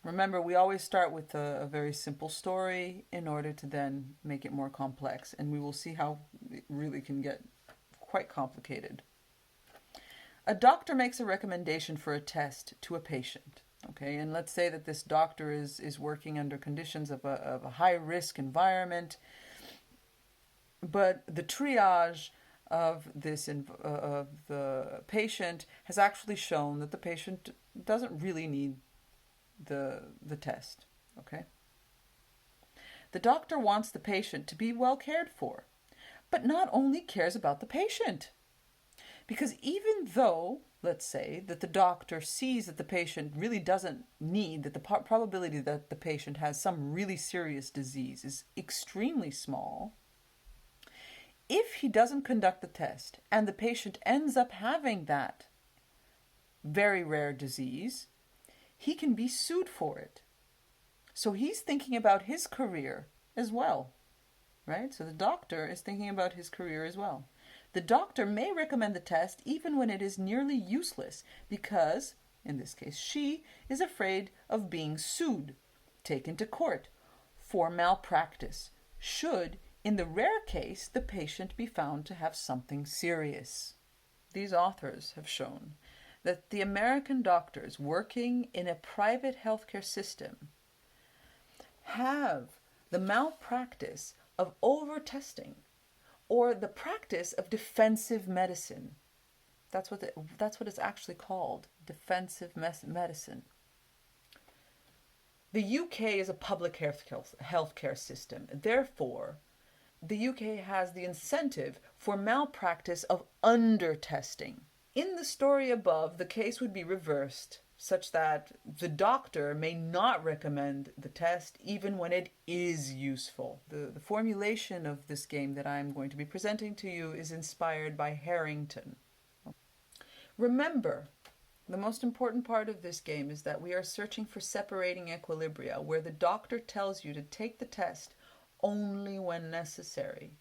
Remember, we always start with a very simple story in order to then make it more complex, and we will see how it really can get quite complicated. A doctor makes a recommendation for a test to a patient. Okay, and let's say that this doctor is working under conditions of a high risk environment, but the triage of of the patient has actually shown that the patient doesn't really need the test. Okay, the doctor wants the patient to be well cared for, but not only cares about the patient. Because even though, let's say, that the doctor sees that the patient really doesn't need, that the probability that the patient has some really serious disease is extremely small, if he doesn't conduct the test and the patient ends up having that very rare disease, he can be sued for it. So he's thinking about his career as well, right? So the doctor is thinking about his career as well. The doctor may recommend the test even when it is nearly useless because, in this case, she is afraid of being sued, taken to court for malpractice, should, in the rare case, the patient be found to have something serious. These authors have shown that the American doctors working in a private healthcare system have the malpractice of over-testing or the practice of defensive medicine. That's what it's actually called, defensive medicine. The UK is a public healthcare system. Therefore, the UK has the incentive for malpractice of under-testing. In the story above, the case would be reversed, such that the doctor may not recommend the test even when it is useful. The formulation of this game that I'm going to be presenting to you is inspired by Harrington. Remember, the most important part of this game is that we are searching for separating equilibria, where the doctor tells you to take the test only when necessary.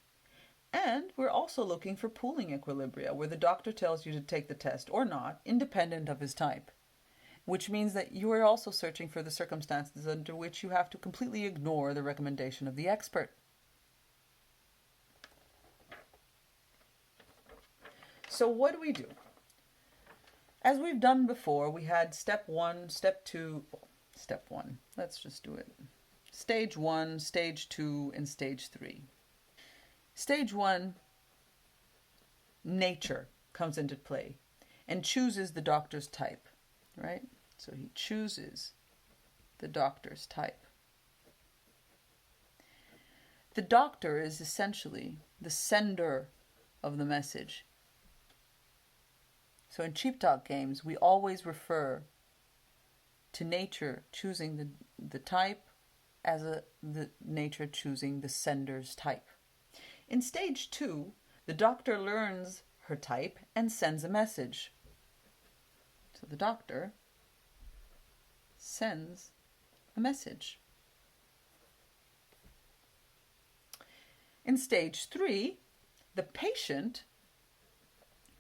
And we're also looking for pooling equilibria, where the doctor tells you to take the test or not, independent of his type. Which means that you are also searching for the circumstances under which you have to completely ignore the recommendation of the expert. So what do? As we've done before, we had step 1, step 2, step 1. Let's just do it. Stage 1, stage 2, and stage 3. Stage 1, nature comes into play and chooses the doctor's type, right? So he chooses the doctor's type. The doctor is essentially the sender of the message. So in Cheap Talk games, we always refer to nature choosing the type as the nature choosing the sender's type. In stage 2, the doctor learns her type and sends a message. So the doctor sends a message. In stage 3, the patient,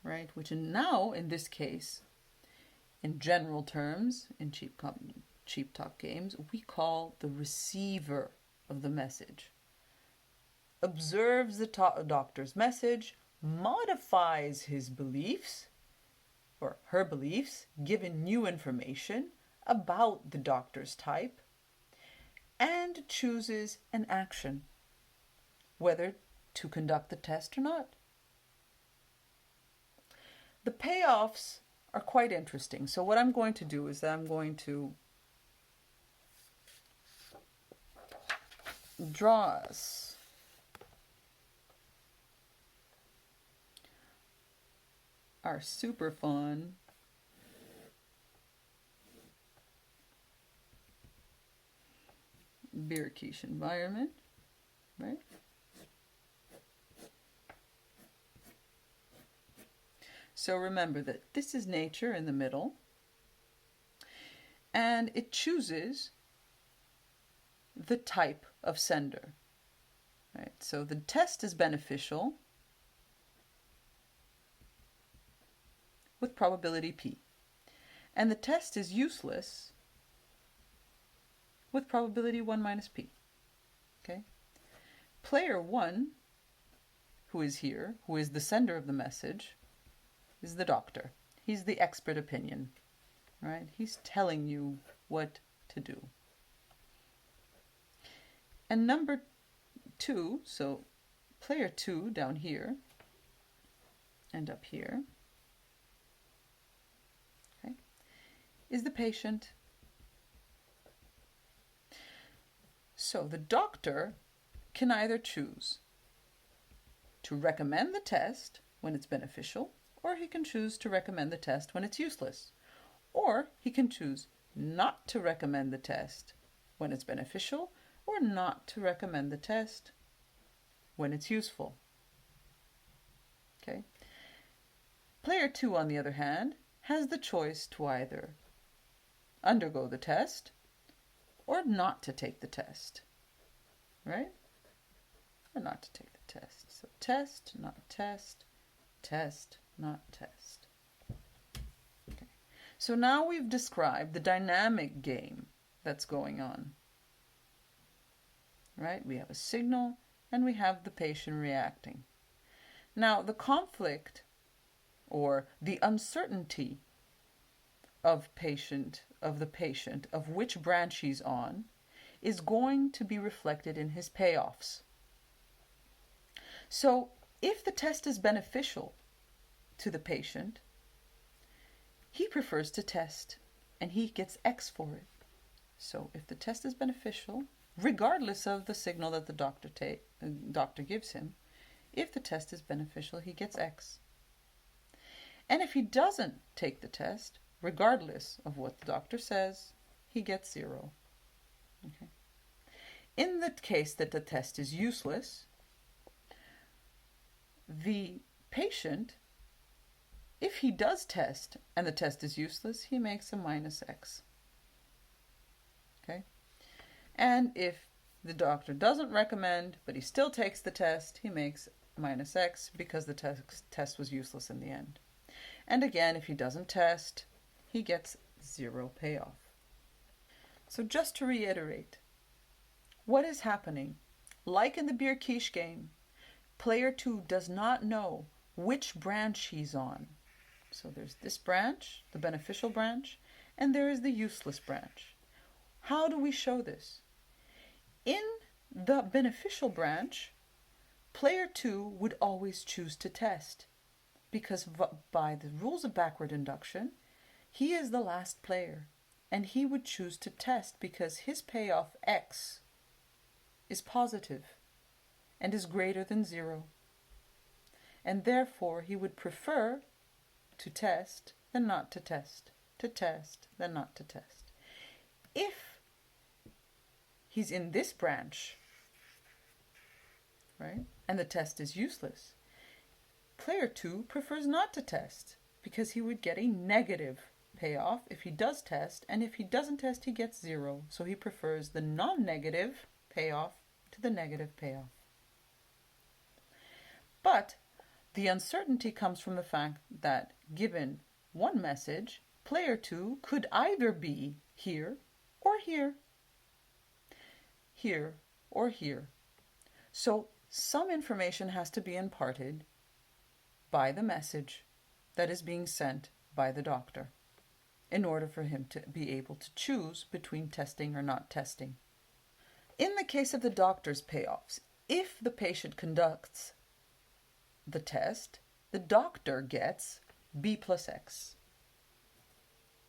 right, which now in this case, in general terms, in cheap talk games, we call the receiver of the message, observes the doctor's message, modifies his beliefs or her beliefs, given new information about the doctor's type, and chooses an action, whether to conduct the test or not. The payoffs are quite interesting. So what I'm going to do is that I'm going to draw us our super fun beer quiche environment, right? So remember that this is nature in the middle, and it chooses the type of sender, right? So the test is beneficial with probability P, and the test is useless with probability 1 minus p. Okay? Player 1, who is here, who is the sender of the message, is the doctor. He's the expert opinion, right? He's telling you what to do. And number 2, so player 2 down here and up here, okay, is the patient. So the doctor can either choose to recommend the test when it's beneficial, or he can choose to recommend the test when it's useless. Or he can choose not to recommend the test when it's beneficial, or not to recommend the test when it's useful. Okay. Player 2, on the other hand, has the choice to either undergo the test or not to take the test, right? Or not to take the test. So test, not test, test, not test. Okay. So now we've described the dynamic game that's going on, right? We have a signal and we have the patient reacting. Now the conflict or the uncertainty of the patient of which branch he's on is going to be reflected in his payoffs. So if the test is beneficial to the patient, he prefers to test and he gets X for it. So if the test is beneficial, regardless of the signal that the doctor gives him, if the test is beneficial, he gets X. And if he doesn't take the test, regardless of what the doctor says, he gets 0. Okay. In the case that the test is useless, the patient, if he does test and the test is useless, he makes a minus X. Okay? And if the doctor doesn't recommend, but he still takes the test, he makes minus X because the test was useless in the end. And again, if he doesn't test, he gets 0 payoff. So just to reiterate, what is happening? Like in the beer quiche game, player 2 does not know which branch he's on. So there's this branch, the beneficial branch, and there is the useless branch. How do we show this? In the beneficial branch, player 2 would always choose to test, because by the rules of backward induction, he is the last player, and he would choose to test because his payoff X is positive and is greater than 0. And therefore, he would prefer to test than not to test than not to test. If he's in this branch, right, and the test is useless, player 2 prefers not to test because he would get a negative payoff if he does test, and if he doesn't test, he gets 0. So he prefers the non-negative payoff to the negative payoff. But the uncertainty comes from the fact that given one message, player 2 could either be here or here, here or here. So some information has to be imparted by the message that is being sent by the doctor in order for him to be able to choose between testing or not testing. In the case of the doctor's payoffs, if the patient conducts the test, the doctor gets B plus X,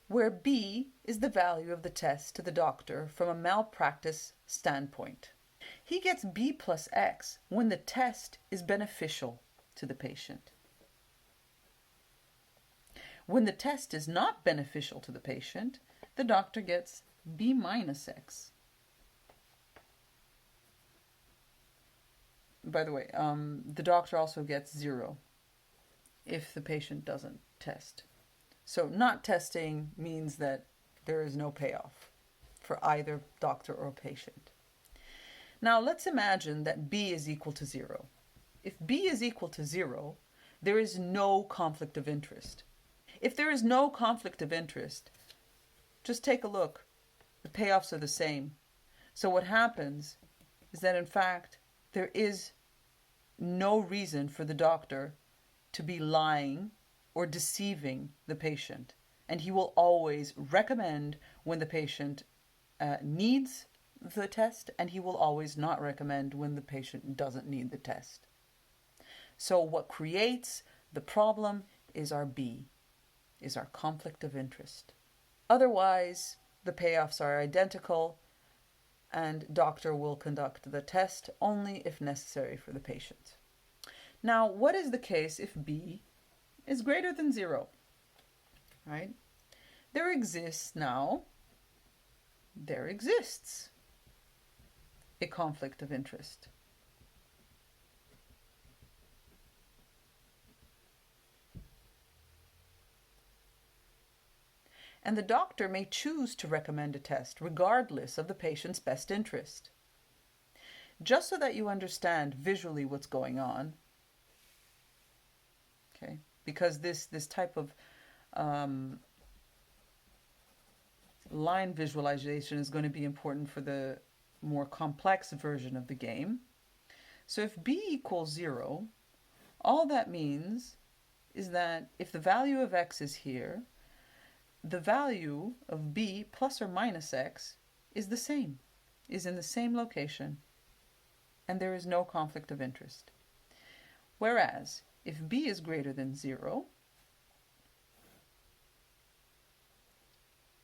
where B is the value of the test to the doctor from a malpractice standpoint. He gets B plus X when the test is beneficial to the patient. When the test is not beneficial to the patient, the doctor gets B minus X. By the way, the doctor also gets 0 if the patient doesn't test. So not testing means that there is no payoff for either doctor or patient. Now let's imagine that B is equal to 0. If B is equal to 0, there is no conflict of interest. If there is no conflict of interest, just take a look. The payoffs are the same. So what happens is that, in fact, there is no reason for the doctor to be lying or deceiving the patient. And he will always recommend when the patient needs the test, and he will always not recommend when the patient doesn't need the test. So what creates the problem is our B, is our conflict of interest. Otherwise, the payoffs are identical, and doctor will conduct the test only if necessary for the patient. Now, what is the case if B is greater than 0? Right? There exists a conflict of interest. And the doctor may choose to recommend a test regardless of the patient's best interest. Just so that you understand visually what's going on, okay? Because this type of line visualization is going to be important for the more complex version of the game. So if B equals 0, all that means is that if the value of x is here, the value of B plus or minus x is the same, is in the same location, and there is no conflict of interest. Whereas, if B is greater than 0,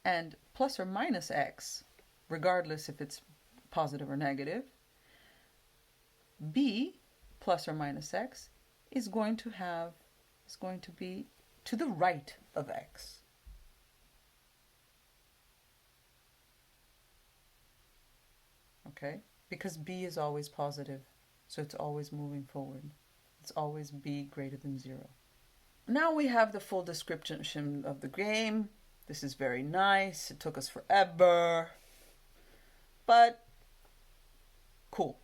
and plus or minus x, regardless if it's positive or negative, B plus or minus x is going to be to the right of x. Okay? Because B is always positive, so it's always moving forward. It's always B greater than 0. Now we have the full description of the game. This is very nice. It took us forever, but cool.